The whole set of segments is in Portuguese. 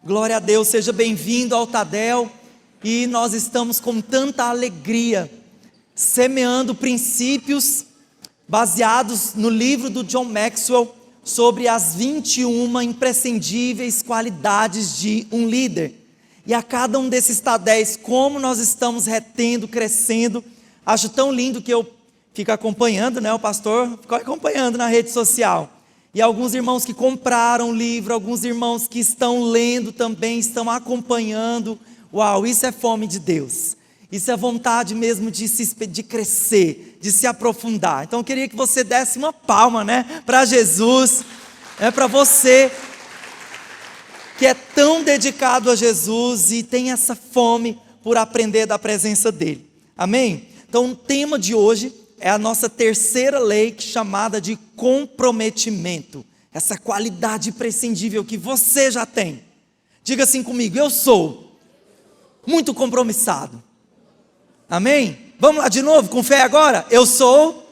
Glória a Deus, seja bem-vindo ao Tadel. E nós estamos com tanta alegria, semeando princípios baseados no livro do John Maxwell, sobre as 21 imprescindíveis qualidades de um líder. E a cada um desses Tadéis, como nós estamos retendo, crescendo. Acho tão lindo que eu fico acompanhando, né? O pastor ficou acompanhando na rede social. E alguns irmãos que compraram o livro, alguns irmãos que estão lendo também, estão acompanhando. Uau, isso é fome de Deus. Isso é vontade mesmo de crescer, de se aprofundar. Então eu queria que você desse uma palma, né, para Jesus, para você que é tão dedicado a Jesus e tem essa fome por aprender da presença dele. Amém? Então o tema de hoje é a nossa terceira lei, chamada de comprometimento. Essa qualidade imprescindível que você já tem. Diga assim comigo: eu sou muito compromissado. Amém? Vamos lá de novo, com fé agora? Eu sou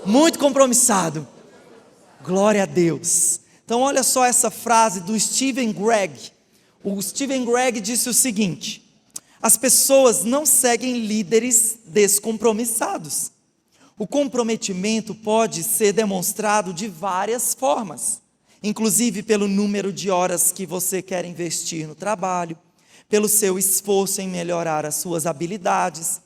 muito compromissado. Glória a Deus. Então olha só essa frase do Stephen Gregg. O Stephen Gregg disse o seguinte: as pessoas não seguem líderes descompromissados. O comprometimento pode ser demonstrado de várias formas, inclusive pelo número de horas que você quer investir no trabalho, pelo seu esforço em melhorar as suas habilidades,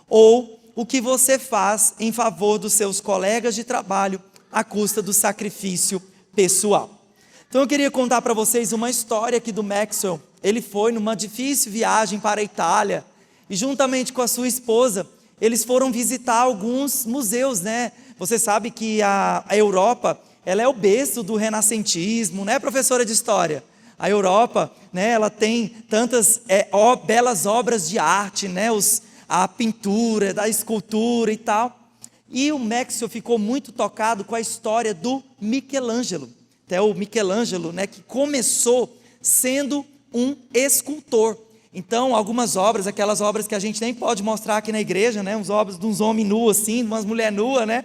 ou o que você faz em favor dos seus colegas de trabalho à custa do sacrifício pessoal. Então eu queria contar para vocês uma história aqui do Maxwell. Ele foi numa difícil viagem para a Itália e juntamente com a sua esposa, eles foram visitar alguns museus, né? Você sabe que a Europa, ela é o berço do renascentismo, né, professora de história? A Europa, né, ela tem tantas belas obras de arte, né, a pintura, da escultura e tal. E o Maxwell ficou muito tocado com a história do Michelangelo. Até o Michelangelo, né, que começou sendo um escultor. Então, algumas obras, aquelas obras que a gente nem pode mostrar aqui na igreja, né? Umas obras de uns homens nus assim, de umas mulheres nuas, né?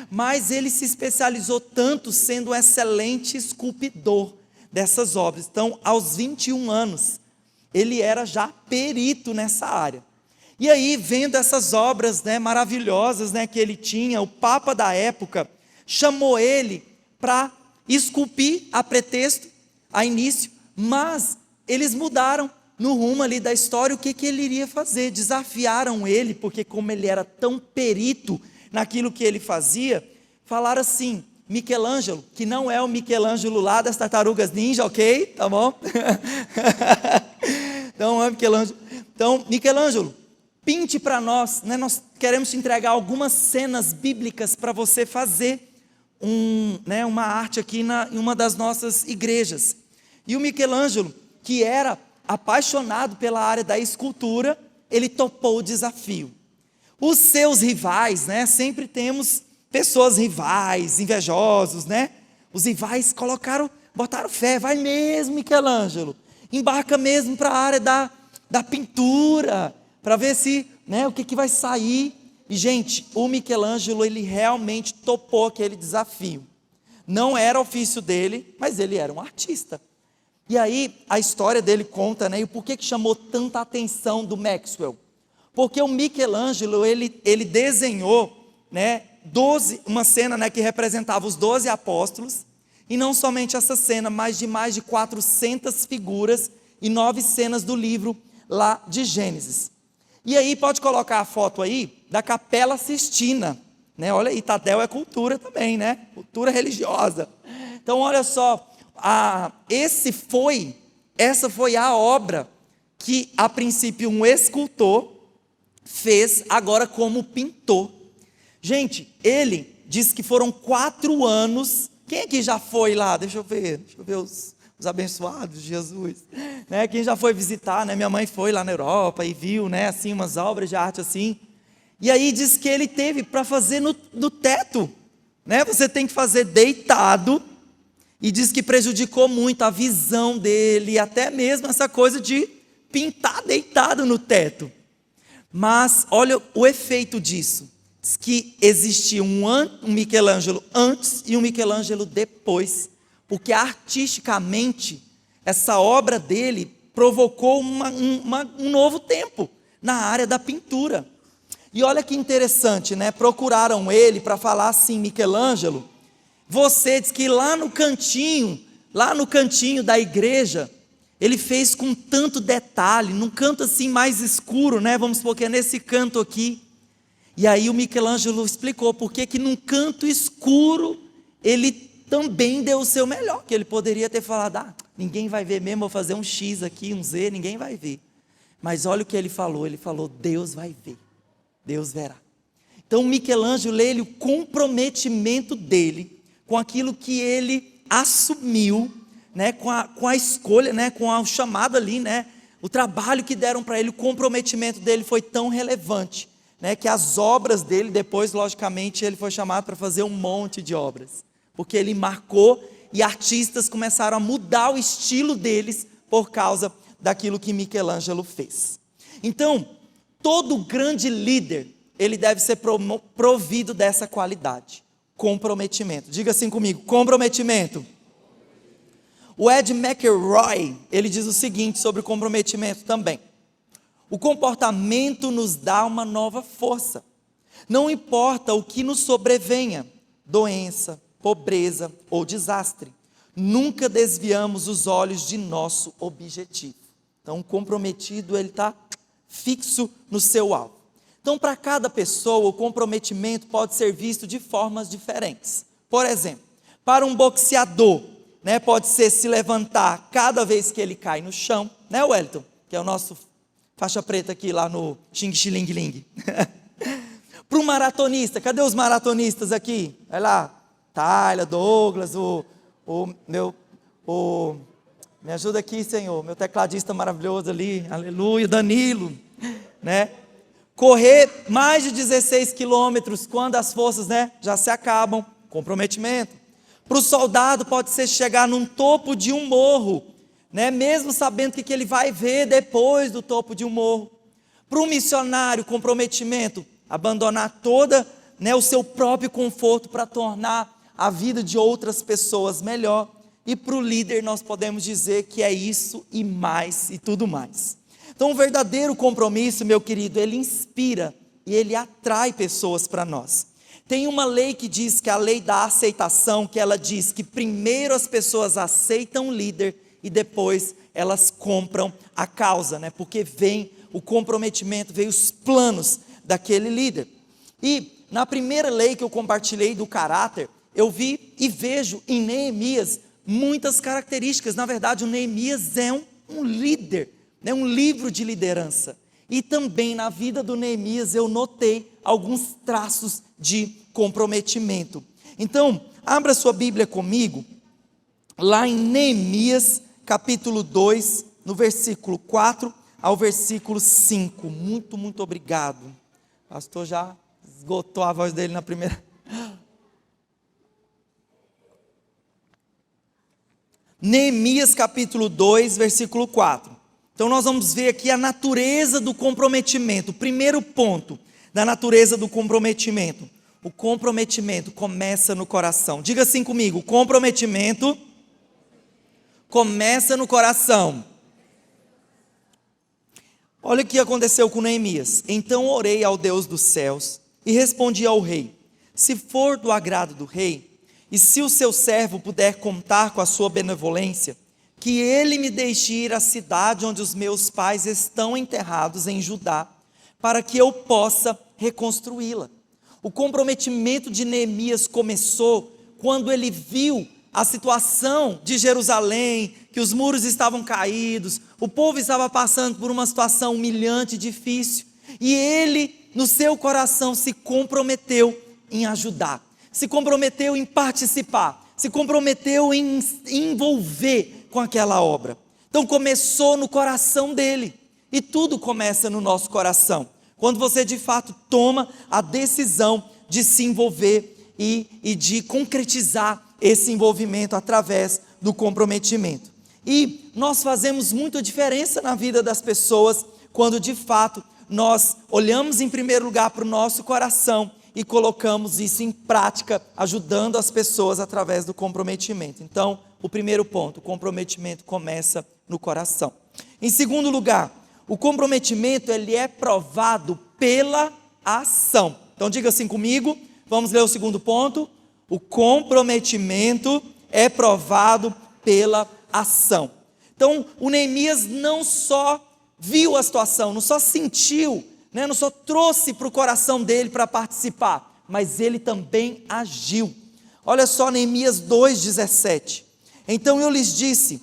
Mas ele se especializou tanto sendo um excelente esculpidor dessas obras. Então, aos 21 anos, ele era já perito nessa área. E aí, vendo essas obras, né, maravilhosas, né, que ele tinha, o Papa da época chamou ele para esculpir a pretexto, a início, mas eles mudaram no rumo ali da história o que ele iria fazer. Desafiaram ele, porque como ele era tão perito naquilo que ele fazia, falaram assim: Michelangelo, que não é o Michelangelo lá das Tartarugas Ninja, ok? Tá bom? Então é Michelangelo. Então, Michelangelo, pinte para nós, né? Nós queremos te entregar algumas cenas bíblicas para você fazer uma arte aqui em uma das nossas igrejas. E o Michelangelo, que era apaixonado pela área da escultura, ele topou o desafio. Os seus rivais, né? Sempre temos pessoas rivais, invejosos, né? Os rivais botaram fé: vai mesmo, Michelangelo, embarca mesmo para a área da pintura, para ver se, né, o que vai sair. E gente, o Michelangelo, ele realmente topou aquele desafio. Não era ofício dele, mas ele era um artista. E aí, a história dele conta, né, e por que chamou tanta atenção do Maxwell? Porque o Michelangelo, ele desenhou, né, uma cena, né, que representava os 12 apóstolos, e não somente essa cena, mas de mais de 400 figuras e 9 cenas do livro lá de Gênesis. E aí, pode colocar a foto aí da Capela Sistina, né? Olha aí, Tadel é cultura também, né? Cultura religiosa. Então, olha só, essa foi a obra que a princípio um escultor fez agora como pintor. Gente, ele disse que foram 4 anos. Quem aqui já foi lá? Deixa eu ver os abençoados de Jesus, né? Quem já foi visitar, né? Minha mãe foi lá na Europa e viu, né, assim, umas obras de arte assim. E aí diz que ele teve para fazer no teto, né? Você tem que fazer deitado. E diz que prejudicou muito a visão dele, até mesmo essa coisa de pintar deitado no teto. Mas olha o efeito disso. Diz que existia um Michelangelo antes e um Michelangelo depois, porque artisticamente essa obra dele provocou um novo tempo na área da pintura. E olha que interessante, né? Procuraram ele para falar assim: Michelangelo, você diz que lá no cantinho da igreja, ele fez com tanto detalhe, num canto assim mais escuro, né? Vamos supor que é nesse canto aqui. E aí o Michelangelo explicou por que num canto escuro ele também deu o seu melhor, que ele poderia ter falado: ninguém vai ver mesmo, vou fazer um X aqui, um Z, ninguém vai ver. Mas olha o que ele falou: Deus vai ver, Deus verá. Então Michelangelo, o comprometimento dele com aquilo que ele assumiu, né, com a escolha, né, com o chamado ali, né, o trabalho que deram para ele, o comprometimento dele foi tão relevante, né, que as obras dele, depois logicamente ele foi chamado para fazer um monte de obras, porque ele marcou e artistas começaram a mudar o estilo deles por causa daquilo que Michelangelo fez. Então, todo grande líder, ele deve ser provido dessa qualidade: comprometimento. Diga assim comigo: comprometimento. O Ed McElroy, ele diz o seguinte sobre o comprometimento também: o comportamento nos dá uma nova força. Não importa o que nos sobrevenha, doença, pobreza ou desastre, nunca desviamos os olhos de nosso objetivo. Então, o comprometido, ele está fixo no seu alvo. Então, para cada pessoa, o comprometimento pode ser visto de formas diferentes. Por exemplo, para um boxeador, né, pode ser se levantar cada vez que ele cai no chão, né, Wellington? Que é o nosso faixa preta aqui lá no Xing Xiling Ling. Para um maratonista, cadê os maratonistas aqui? Vai lá, Tyler, Douglas, me ajuda aqui, Senhor, meu tecladista maravilhoso ali, aleluia, Danilo, né? Correr mais de 16 quilômetros quando as forças, né, já se acabam, comprometimento. Para o soldado pode ser chegar num topo de um morro, né, mesmo sabendo que ele vai ver depois do topo de um morro. Para um missionário, comprometimento, abandonar toda, né, o seu próprio conforto para tornar a vida de outras pessoas melhor. E para o líder nós podemos dizer que é isso e mais e tudo mais. Então o verdadeiro compromisso, meu querido, ele inspira e ele atrai pessoas para nós. Tem uma lei que diz que é a lei da aceitação, que ela diz que primeiro as pessoas aceitam o líder e depois elas compram a causa, né? Porque vem o comprometimento, vem os planos daquele líder. E na primeira lei que eu compartilhei do caráter, eu vi e vejo em Neemias muitas características. Na verdade, o Neemias é um líder, né? Um livro de liderança. E também na vida do Neemias eu notei alguns traços de comprometimento. Então, abra sua Bíblia comigo, lá em Neemias, capítulo 2, no versículo 4 ao versículo 5. Muito obrigado. O pastor já esgotou a voz dele na primeira. Neemias capítulo 2, versículo 4. Então nós vamos ver aqui a natureza do comprometimento. O primeiro ponto da natureza do comprometimento. O comprometimento começa no coração. Diga assim comigo: o comprometimento começa no coração. Olha o que aconteceu com Neemias. Então orei ao Deus dos céus e respondi ao rei: se for do agrado do rei, e se o seu servo puder contar com a sua benevolência, que ele me deixe ir à cidade onde os meus pais estão enterrados em Judá, para que eu possa reconstruí-la. O comprometimento de Neemias começou quando ele viu a situação de Jerusalém, que os muros estavam caídos, o povo estava passando por uma situação humilhante e difícil, e ele, no seu coração, se comprometeu em ajudar, se comprometeu em participar, se comprometeu em envolver com aquela obra. Então começou no coração dele, e tudo começa no nosso coração, quando você de fato toma a decisão de se envolver e de concretizar esse envolvimento através do comprometimento. E nós fazemos muita diferença na vida das pessoas, quando de fato nós olhamos em primeiro lugar para o nosso coração e colocamos isso em prática, ajudando as pessoas através do comprometimento. Então, o primeiro ponto, o comprometimento começa no coração. Em segundo lugar, o comprometimento ele é provado pela ação. Então diga assim comigo, vamos ler o segundo ponto. O comprometimento é provado pela ação. Então, o Neemias não só viu a situação, não só sentiu, não só trouxe para o coração dele para participar, mas ele também agiu. Olha só Neemias 2,17. Então eu lhes disse,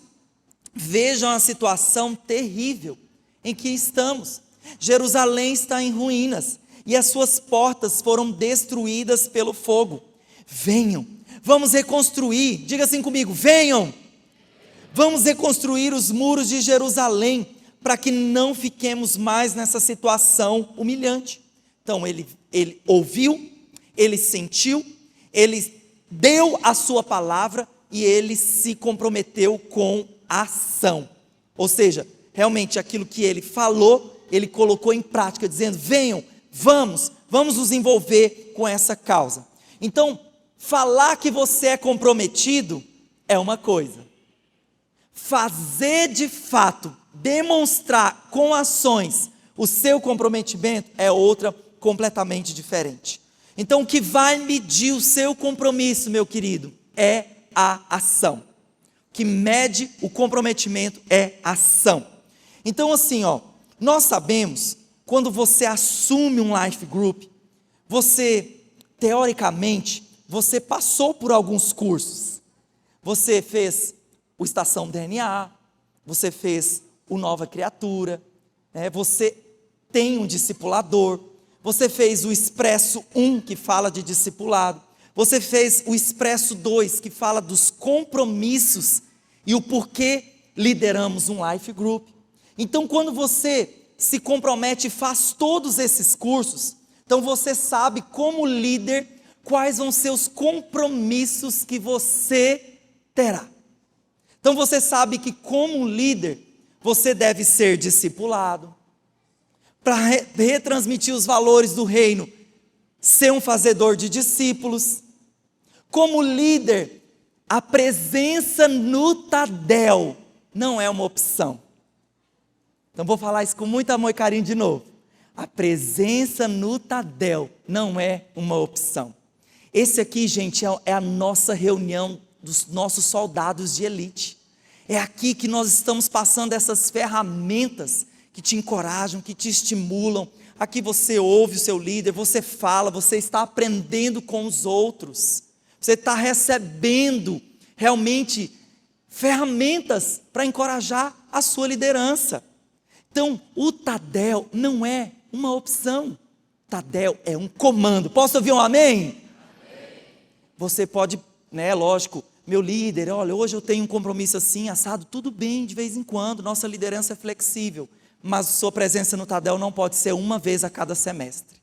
vejam a situação terrível em que estamos. Jerusalém está em ruínas e as suas portas foram destruídas pelo fogo. Venham, vamos reconstruir, diga assim comigo, venham. Vamos reconstruir os muros de Jerusalém, para que não fiquemos mais nessa situação humilhante. Então ele ouviu, ele sentiu, ele deu a sua palavra e ele se comprometeu com ação. Ou seja, realmente aquilo que ele falou, ele colocou em prática, dizendo, venham, vamos nos envolver com essa causa. Então, falar que você é comprometido é uma coisa. Fazer de fato, demonstrar com ações o seu comprometimento é outra completamente diferente. Então o que vai medir o seu compromisso, meu querido, é a ação. O que mede o comprometimento é a ação. Então assim, nós sabemos, quando você assume um life group, você, teoricamente, você passou por alguns cursos. Você fez o Estação DNA, você fez o Nova Criatura, você tem um discipulador, você fez o Expresso 1, que fala de discipulado, você fez o Expresso 2, que fala dos compromissos e o porquê lideramos um life group. Então quando você se compromete e faz todos esses cursos, então você sabe como líder, quais vão ser os compromissos que você terá. Então você sabe que como líder, você deve ser discipulado, para retransmitir os valores do reino, ser um fazedor de discípulos. Como líder, a presença no Tadel não é uma opção. Então vou falar isso com muito amor e carinho de novo. A presença no Tadel não é uma opção. Esse aqui, gente, é a nossa reunião dos nossos soldados de elite. É aqui que nós estamos passando essas ferramentas que te encorajam, que te estimulam. Aqui você ouve o seu líder, você fala, você está aprendendo com os outros. Você está recebendo realmente ferramentas para encorajar a sua liderança. Então, o Tadel não é uma opção. Tadel é um comando. Posso ouvir um amém? Amém. Você pode, lógico, meu líder, olha, hoje eu tenho um compromisso assim, assado, tudo bem, de vez em quando, nossa liderança é flexível, mas sua presença no Tadel não pode ser uma vez a cada semestre.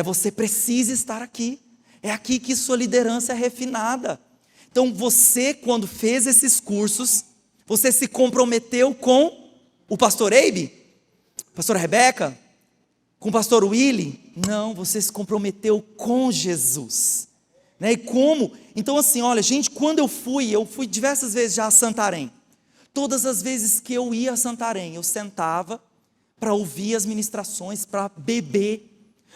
Você precisa estar aqui, é aqui que sua liderança é refinada. Então você, quando fez esses cursos, você se comprometeu com o pastor Eibe, pastora Rebeca, com o pastor Willy? Não, você se comprometeu com Jesus. E como? Então assim, olha gente, quando eu fui diversas vezes já a Santarém. Todas as vezes que eu ia a Santarém, eu sentava para ouvir as ministrações, para beber.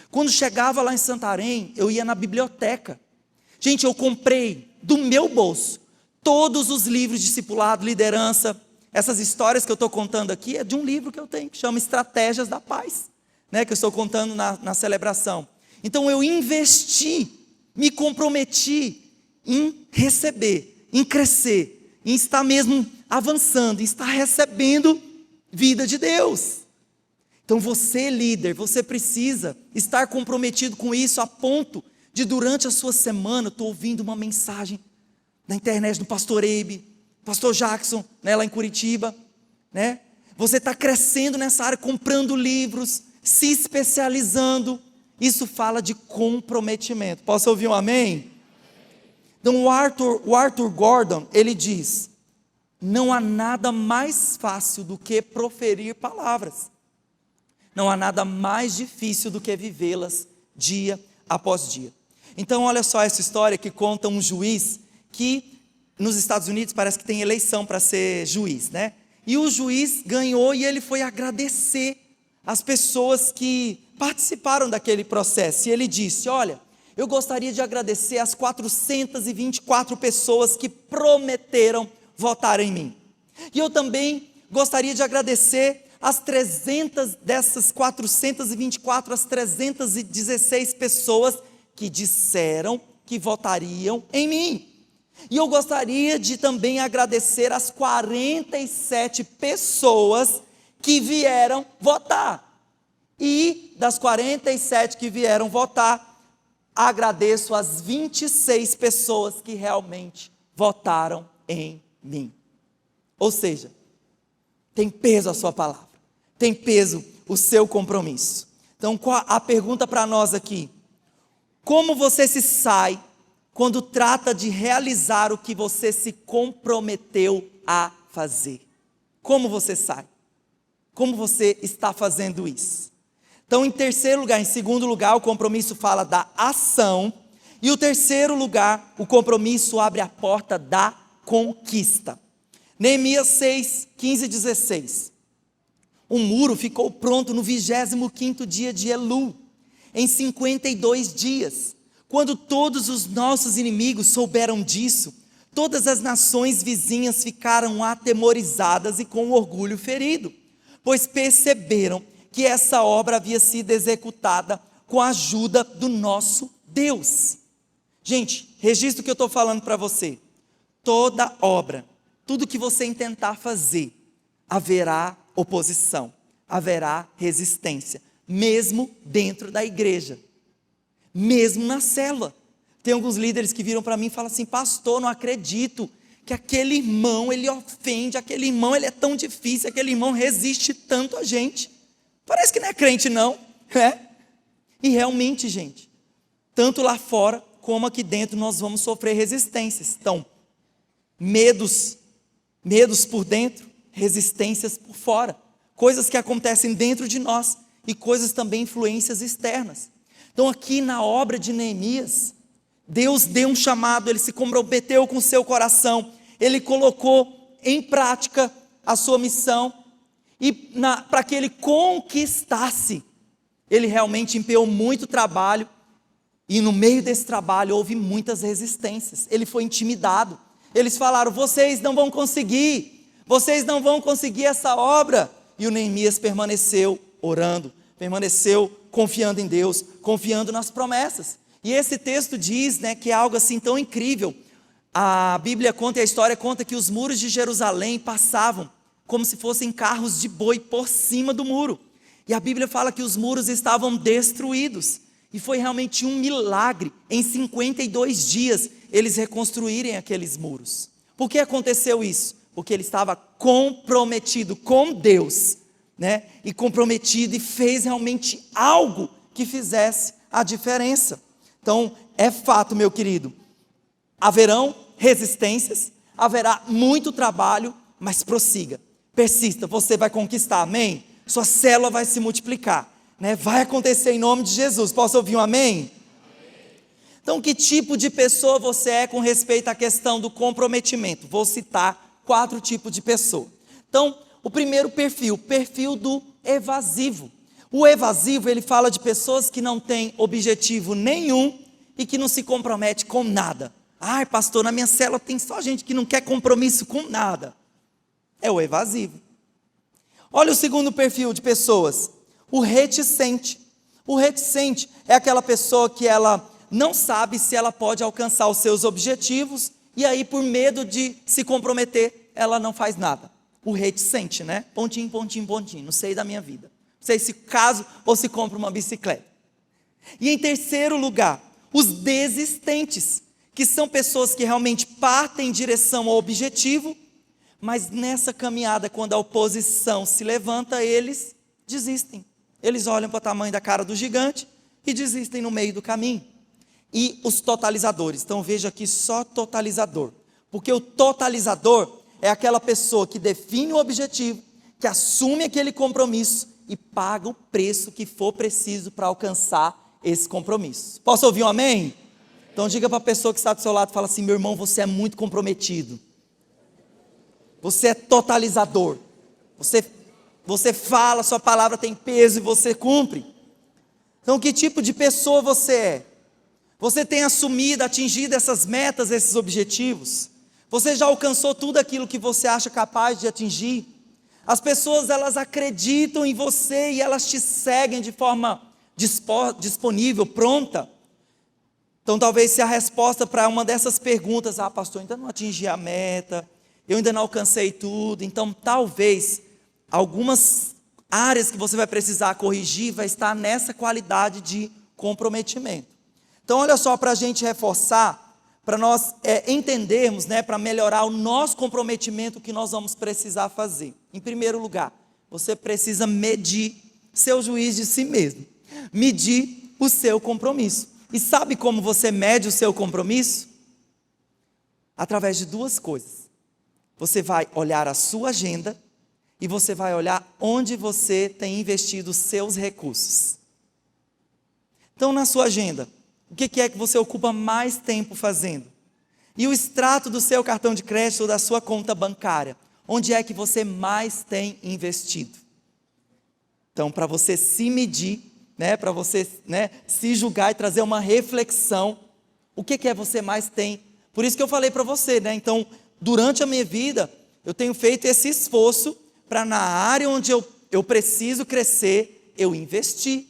Quando chegava lá em Santarém, eu ia na biblioteca. Gente, eu comprei do meu bolso todos os livros de discipulado, liderança. Essas histórias que eu estou contando aqui é de um livro que eu tenho, que chama Estratégias da Paz, que eu estou contando na celebração. Então eu investi, me comprometi em receber, em crescer, em estar mesmo avançando, em estar recebendo vida de Deus. Então você, líder, você precisa estar comprometido com isso a ponto de durante a sua semana, eu estou ouvindo uma mensagem na internet do pastor Eibe, pastor Jackson, lá em Curitiba, Você está crescendo nessa área, comprando livros, se especializando. Isso fala de comprometimento. Posso ouvir um amém? Então o Arthur Gordon, ele diz, não há nada mais fácil do que proferir palavras. Não há nada mais difícil do que vivê-las dia após dia. Então olha só essa história que conta um juiz que nos Estados Unidos parece que tem eleição para ser juiz, né? E o juiz ganhou e ele foi agradecer as pessoas que participaram daquele processo. E ele disse: olha, eu gostaria de agradecer as 424 pessoas que prometeram votar em mim. E eu também gostaria de agradecer as 300 dessas 424, as 316 pessoas que disseram que votariam em mim. E eu gostaria de também agradecer as 47 pessoas que vieram votar. E das 47 que vieram votar, agradeço as 26 pessoas que realmente votaram em mim. Ou seja, tem peso a sua palavra, tem peso o seu compromisso. Então a pergunta para nós aqui: como você se sai quando trata de realizar o que você se comprometeu a fazer? Como você sai? Como você está fazendo isso? Então, em segundo lugar, o compromisso fala da ação. E o terceiro lugar, o compromisso abre a porta da conquista. Neemias 6, 15 e 16. O muro ficou pronto no 25º dia de Elul, em 52 dias. Quando todos os nossos inimigos souberam disso, todas as nações vizinhas ficaram atemorizadas e com orgulho ferido, pois perceberam que essa obra havia sido executada com a ajuda do nosso Deus. Gente, registra o que eu estou falando para você. Toda obra, tudo que você intentar fazer, haverá oposição, haverá resistência, mesmo dentro da igreja, mesmo na célula. Tem alguns líderes que viram para mim e falam assim: pastor, não acredito que aquele irmão, ele ofende, aquele irmão, ele é tão difícil, aquele irmão resiste tanto a gente. Parece que não é crente não, né? E realmente, gente, tanto lá fora como aqui dentro nós vamos sofrer resistências. Então, medos por dentro, resistências por fora, coisas que acontecem dentro de nós e coisas também, influências externas. Então aqui na obra de Neemias, Deus deu um chamado, ele se comprometeu com o seu coração, ele colocou em prática a sua missão, e para que ele conquistasse, ele realmente empenhou muito trabalho, e no meio desse trabalho houve muitas resistências, ele foi intimidado, eles falaram: vocês não vão conseguir essa obra, e o Neemias permaneceu orando, permaneceu confiando em Deus, confiando nas promessas. E esse texto diz, né, que é algo assim tão incrível. A Bíblia conta, e a história conta, que os muros de Jerusalém passavam como se fossem carros de boi por cima do muro. E a Bíblia fala que os muros estavam destruídos. E foi realmente um milagre, em 52 dias, eles reconstruírem aqueles muros. Por que aconteceu isso? Porque ele estava comprometido com Deus, né? E comprometido, e fez realmente algo que fizesse a diferença. Então, é fato, meu querido, haverão resistências, haverá muito trabalho, mas prossiga, persista, você vai conquistar, amém? Sua célula vai se multiplicar, né? Vai acontecer em nome de Jesus. Posso ouvir um amém? Então, que tipo de pessoa você é com respeito à questão do comprometimento? Vou citar 4 tipos de pessoa. Então, o primeiro perfil, perfil do evasivo. O evasivo, ele fala de pessoas que não têm objetivo nenhum e que não se compromete com nada. Ai, pastor, na minha célula tem só gente que não quer compromisso com nada. É o evasivo. Olha o segundo perfil de pessoas, o reticente. O reticente é aquela pessoa que ela não sabe se ela pode alcançar os seus objetivos, e aí, por medo de se comprometer, ela não faz nada. O reticente, né? Pontinho, pontinho, pontinho, não sei da minha vida. Não sei se caso ou se compra uma bicicleta. E em terceiro lugar, os desistentes, que são pessoas que realmente partem em direção ao objetivo, mas nessa caminhada, quando a oposição se levanta, eles desistem. Eles olham para o tamanho da cara do gigante e desistem no meio do caminho. E os totalizadores, então veja aqui só totalizador, porque o totalizador é aquela pessoa que define o objetivo, que assume aquele compromisso e paga o preço que for preciso para alcançar esse compromisso. Posso ouvir um amém? Então diga para a pessoa que está do seu lado, fala assim: meu irmão, você é muito comprometido. Você é totalizador. Você fala, sua palavra tem peso e você cumpre. Então que tipo de pessoa você é? Você tem assumido, atingido essas metas, esses objetivos? Você já alcançou tudo aquilo que você acha capaz de atingir? As pessoas, elas acreditam em você e elas te seguem de forma disponível, pronta. Então talvez se a resposta para uma dessas perguntas: ah, pastor, ainda não atingi a meta, eu ainda não alcancei tudo, então talvez algumas áreas que você vai precisar corrigir vai estar nessa qualidade de comprometimento. Então olha só, para a gente reforçar, para nós entendermos, para melhorar o nosso comprometimento, o que nós vamos precisar fazer. Em primeiro lugar, você precisa medir seu juízo de si mesmo, medir o seu compromisso. E sabe como você mede o seu compromisso? Através de duas coisas. Você vai olhar a sua agenda e você vai olhar onde você tem investido os seus recursos. Então, na sua agenda, o que é que você ocupa mais tempo fazendo? E o extrato do seu cartão de crédito ou da sua conta bancária, onde é que você mais tem investido? Então, para você se medir, para você se julgar e trazer uma reflexão, o que é você mais tem? Por isso que eu falei para você, então, durante a minha vida, eu tenho feito esse esforço para na área onde eu preciso crescer, eu investir.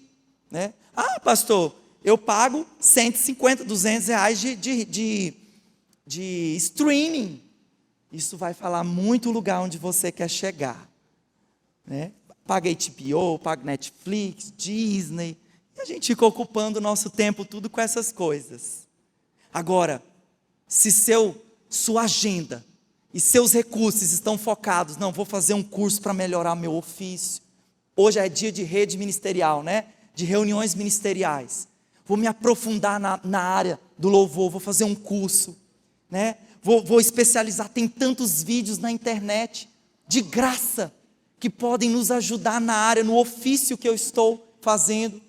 Ah, pastor, eu pago 150, 200 reais de streaming. Isso vai falar muito o lugar onde você quer chegar. Paga HBO, paga Netflix, Disney, e a gente fica ocupando o nosso tempo tudo com essas coisas. Agora, se sua agenda e seus recursos estão focados: não, vou fazer um curso para melhorar meu ofício. Hoje é dia de rede ministerial, de reuniões ministeriais. Vou me aprofundar na área do louvor, vou fazer um curso, vou especializar. Tem tantos vídeos na internet, de graça, que podem nos ajudar na área, no ofício que eu estou fazendo.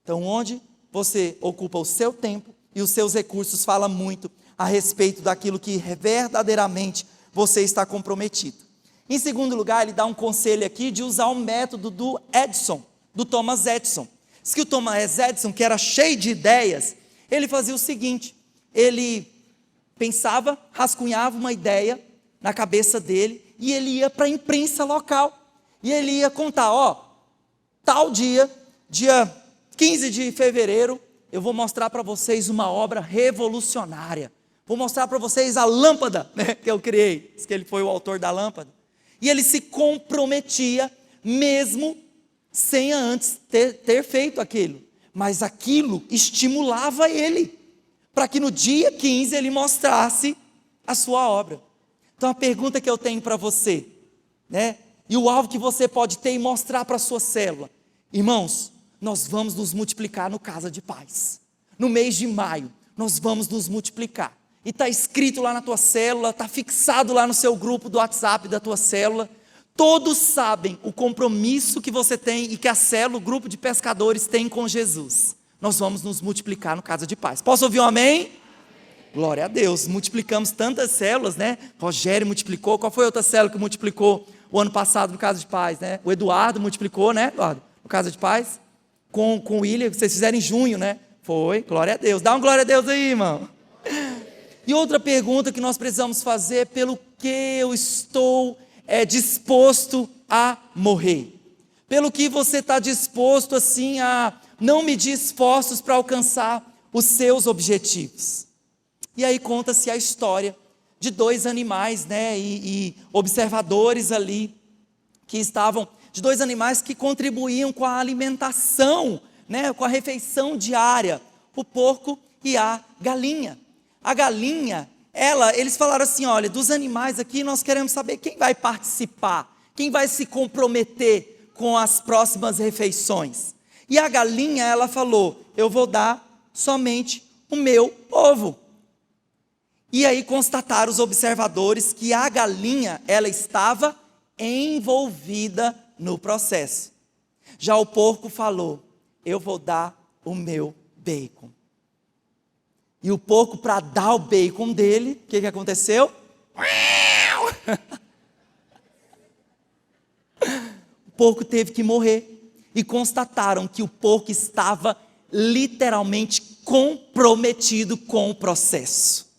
Então, onde você ocupa o seu tempo e os seus recursos, fala muito a respeito daquilo que verdadeiramente você está comprometido. Em segundo lugar, ele dá um conselho aqui de usar o método do Thomas Edison. Diz que o Thomas Edison, que era cheio de ideias, ele fazia o seguinte: ele pensava, rascunhava uma ideia na cabeça dele, e ele ia para a imprensa local, e ele ia contar: tal dia 15 de fevereiro, eu vou mostrar para vocês uma obra revolucionária, vou mostrar para vocês a lâmpada, que eu criei. Diz que ele foi o autor da lâmpada, e ele se comprometia, mesmo sem antes ter feito aquilo, mas aquilo estimulava ele, para que no dia 15 ele mostrasse a sua obra. Então a pergunta que eu tenho para você, e o alvo que você pode ter e mostrar para a sua célula: irmãos, nós vamos nos multiplicar no Casa de Paz, no mês de maio, nós vamos nos multiplicar, e está escrito lá na tua célula, está fixado lá no seu grupo do WhatsApp da tua célula, todos sabem o compromisso que você tem e que a célula, o grupo de pescadores tem com Jesus. Nós vamos nos multiplicar no Casa de Paz. Posso ouvir um amém? Glória a Deus, multiplicamos tantas células, Rogério multiplicou. Qual foi a outra célula que multiplicou o ano passado no Casa de Paz, O Eduardo multiplicou, Eduardo, no Casa de Paz, com o William, vocês fizeram em junho, Foi, glória a Deus. Dá um glória a Deus aí, irmão. E outra pergunta que nós precisamos fazer é: pelo que eu estou disposto a morrer? Pelo que você está disposto assim a não medir esforços para alcançar os seus objetivos? E aí conta-se a história de dois animais, e observadores ali, que estavam, de dois animais que contribuíam com a alimentação, com a refeição diária, o porco e a galinha. A galinha, eles falaram assim: olha, dos animais aqui nós queremos saber quem vai participar, quem vai se comprometer com as próximas refeições. E a galinha, ela falou: eu vou dar somente o meu ovo. E aí constataram os observadores que a galinha, ela estava envolvida no processo. Já o porco falou: eu vou dar o meu bacon. E o porco, para dar o bacon dele, o que aconteceu? O porco teve que morrer. E constataram que o porco estava literalmente comprometido com o processo.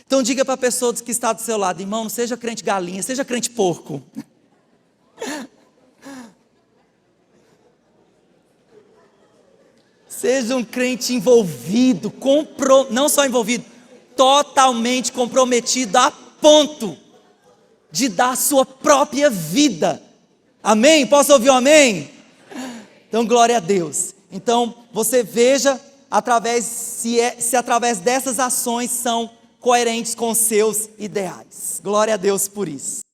Então diga para a pessoa que está do seu lado: irmão, não seja crente galinha, seja crente porco. Seja um crente envolvido, não só envolvido, totalmente comprometido a ponto de dar a sua própria vida. Amém? Posso ouvir um amém? Então glória a Deus. Então você veja se através dessas ações são coerentes com seus ideais. Glória a Deus por isso.